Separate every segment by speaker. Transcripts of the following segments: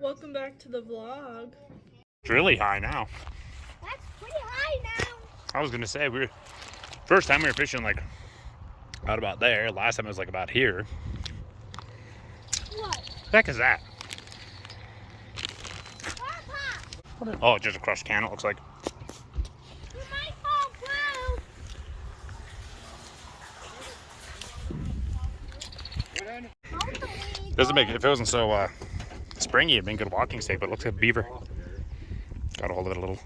Speaker 1: Welcome back to the vlog.
Speaker 2: It's really high now.
Speaker 3: That's pretty high now.
Speaker 2: I was gonna say first time we were fishing like out about there. Last time it was like about here.
Speaker 3: What?
Speaker 2: The heck is that?
Speaker 3: Papa,
Speaker 2: Oh, just a crushed can. It looks like.
Speaker 3: you might fall through.
Speaker 2: Doesn't make it. If it wasn't so springy, it'd been good walking safe. But it looks like a beaver. Got a hold of it a little.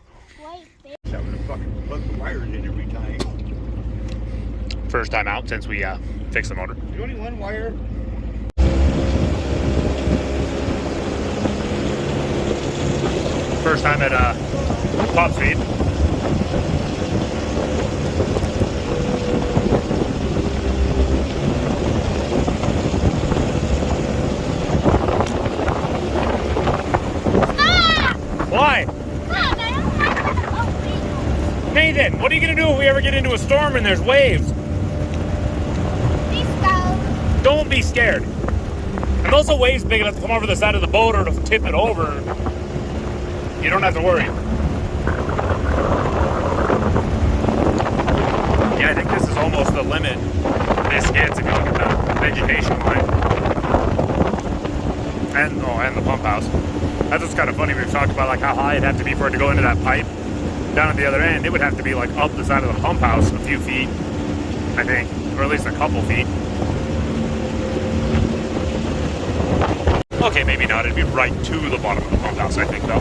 Speaker 3: Wait, baby.
Speaker 4: I'm gonna fucking plug the wires in every time.
Speaker 2: First time out since we fixed the motor.
Speaker 4: There's only one wire.
Speaker 2: First time at top speed. Why?
Speaker 3: Stop, I don't like that. Oh,
Speaker 2: Nathan, what are you gonna do if we ever get into a storm and there's waves?
Speaker 3: wait. Please go.
Speaker 2: Don't be scared. And those are waves big enough to come over the side of the boat or to tip it over. You don't have to worry. Yeah, I think this is almost the limit this hits if you look at the vegetation line. And the pump house. That's what's kind of funny. We've talked about like how high it'd have to be for it to go into that pipe. Down at the other end, it would have to be like up the side of the pump house a few feet, I think, or at least a couple feet. Okay, maybe not. It'd be right to the bottom of the pump house, I think, though.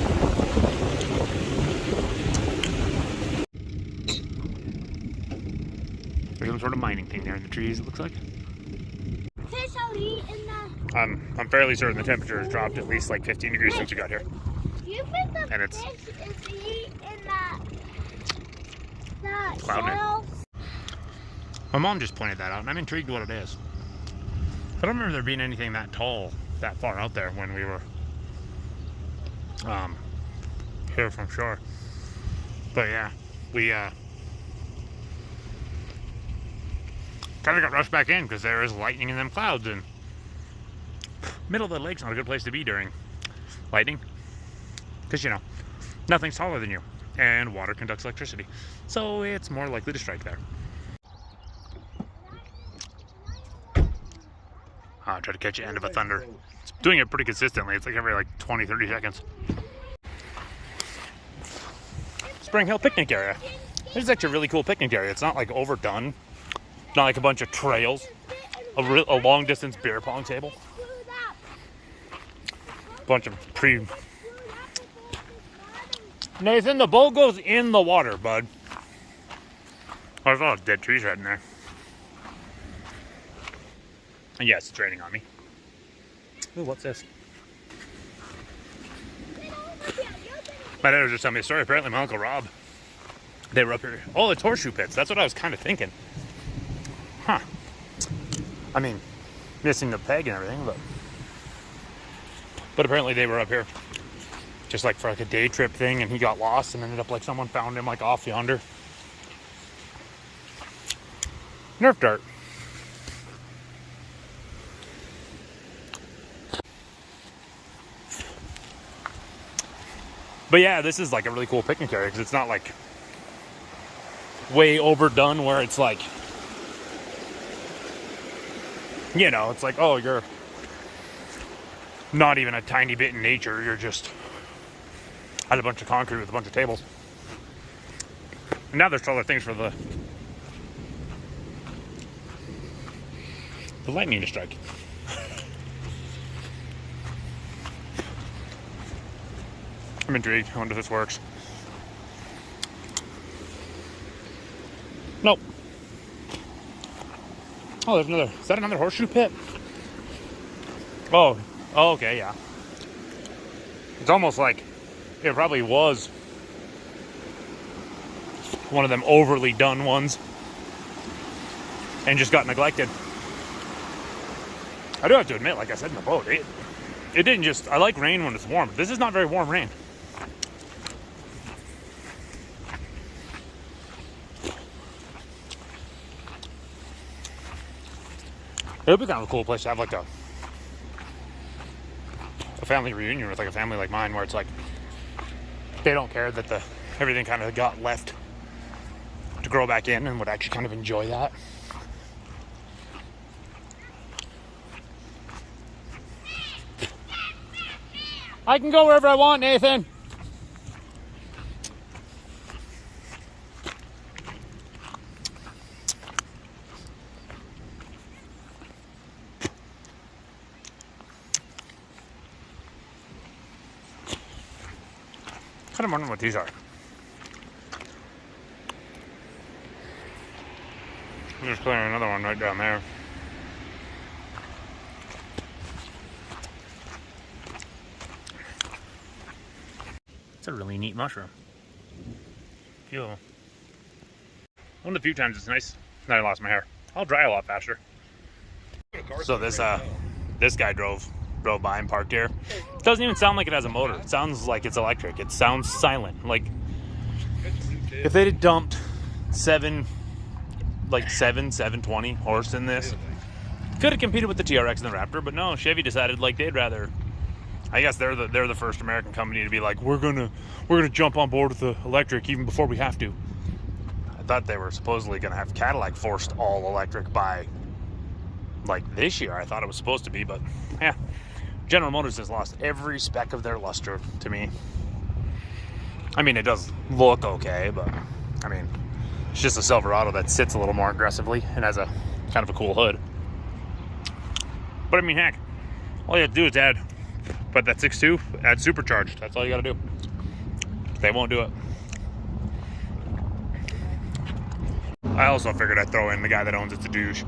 Speaker 2: There's some sort of mining thing there in the trees, it looks like.
Speaker 3: Fish will eat in the...
Speaker 2: I'm fairly certain the temperature has dropped at least like 15 degrees since we got here.
Speaker 3: You think the
Speaker 2: And it's
Speaker 3: fish is eating the
Speaker 2: cloud name.
Speaker 3: shells?
Speaker 2: My mom just pointed that out, and I'm intrigued what it is. I don't remember there being anything that tall, that far out there when we were here from shore. But yeah, we kind of got rushed back in because there is lightning in them clouds, and middle of the lake's not a good place to be during lightning because, you know, nothing's taller than you, and water conducts electricity, so it's more likely to strike there. Try to catch the end of a thunder. It's doing it pretty consistently. It's like every like 20-30 seconds. Spring Hill picnic area. This is actually a really cool picnic area. It's not like overdone. Not like a bunch of trails. A long distance beer pong table. Bunch of Nathan, the boat goes in the water, bud. Oh, there's a lot of dead trees right in there. And yes, it's raining on me. Ooh, what's this? My dad was just telling me a story. Apparently my Uncle Rob, they were up here. Oh, it's horseshoe pits. That's what I was kind of thinking. Huh. I mean, missing the peg and everything, but apparently they were up here just like for like a day trip thing, and he got lost and ended up like someone found him like off yonder. Nerf dart. But yeah, this is like a really cool picnic area because it's not like way overdone where it's like, you know, it's like, oh, you're not even a tiny bit in nature. You're just at a bunch of concrete with a bunch of tables. And now there's taller things for the lightning to strike. I'm intrigued. I wonder if this works. Nope. Oh, there's another. Is that another horseshoe pit? Oh, okay, yeah. It's almost like it probably was one of them overly done ones and just got neglected. I do have to admit, like I said in the boat, it didn't just. I like rain when it's warm. This is not very warm rain. It would be kind of a cool place to have like a a family reunion with like a family like mine, where it's like they don't care that everything kind of got left to grow back in, and would actually kind of enjoy that. I can go wherever I want, Nathan. Kind of wondering what these are. I'm just clearing another one right down there. It's a really neat mushroom. Beautiful. One of the few times it's nice that I lost my hair. I'll dry a lot faster. So this guy drove by and parked here. It doesn't even sound like it has a motor. It sounds like it's electric. It sounds silent. Like if they'd dumped 720 horse in this, could have competed with the TRX and the Raptor, but no, Chevy decided like they'd rather. I guess they're the first American company to be like, we're gonna jump on board with the electric even before we have to. I thought they were supposedly gonna have Cadillac forced all electric by like this year. I thought it was supposed to be, but yeah, General Motors has lost every speck of their luster to me. I mean, it does look okay, but I mean, it's just a Silverado that sits a little more aggressively and has a kind of a cool hood. But I mean, heck, all you have to do is put that 6.2, add supercharged. That's all you gotta do. They won't do it. I also figured I'd throw in the guy that owns it's a douche.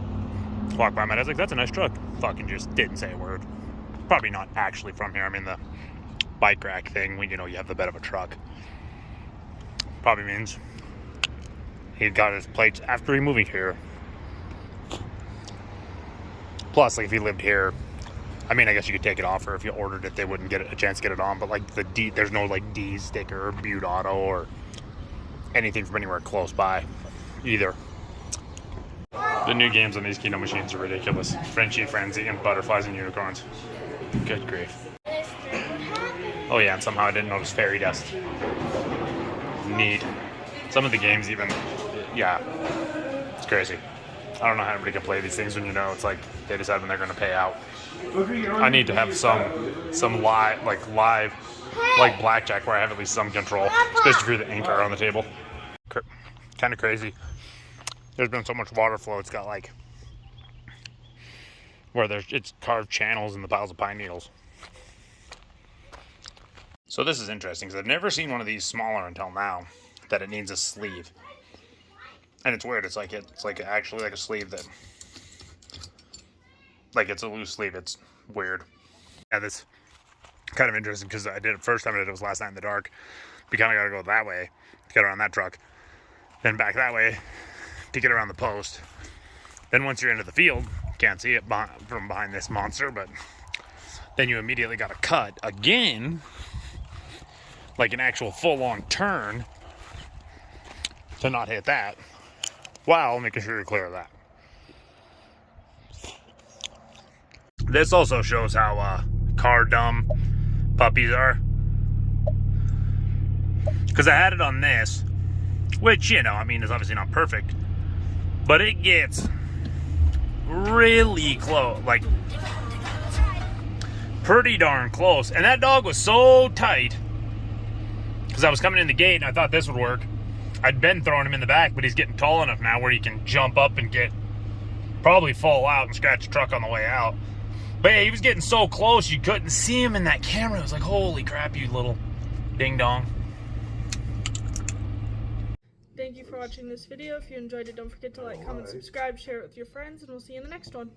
Speaker 2: Walk by my, I was like, that's a nice truck. Fucking just didn't say a word. Probably not actually from here. I mean, the bike rack thing, when you know you have the bed of a truck. Probably means he got his plates after he moved here. Plus, like if he lived here, I mean, I guess you could take it off, or if you ordered it, they wouldn't get a chance to get it on. But like there's no like D sticker or Butte Auto or anything from anywhere close by either. The new games on these Kino machines are ridiculous. Frenchie Frenzy and Butterflies and Unicorns. Good grief. Oh yeah, and somehow I didn't notice Fairy Dust. Neat. Some of the games even, yeah, it's crazy. I don't know how anybody can play these things when you know it's like they decide when they're going to pay out. I need to have some live blackjack where I have at least some control, especially if the anchor on the table. Kind of crazy. There's been so much water flow. It's got like where it's carved channels in the piles of pine needles. So this is interesting because I've never seen one of these smaller until now that it needs a sleeve. And it's weird. It's like actually like a sleeve that, like it's a loose sleeve. It's weird. Yeah, that's kind of interesting because I did it first time I did it was last night in the dark. You kind of got to go that way to get around that truck, then back that way to get around the post. Then once you're into the field, can't see it from behind this monster, but then you immediately got to cut again, like an actual full-on turn to not hit that, while making sure you're clear of that. This also shows how car dumb puppies are. Because I had it on this, which, you know, I mean, is obviously not perfect, but it gets really close, like pretty darn close. And that dog was so tight because I was coming in the gate and I thought this would work. I'd been throwing him in the back, but he's getting tall enough now where he can jump up and probably fall out and scratch the truck on the way out. But yeah, he was getting so close you couldn't see him in that camera. It was like, holy crap, you little ding dong.
Speaker 1: Thank you for watching this video. If you enjoyed it, don't forget to like, comment, subscribe, share it with your friends, and we'll see you in the next one.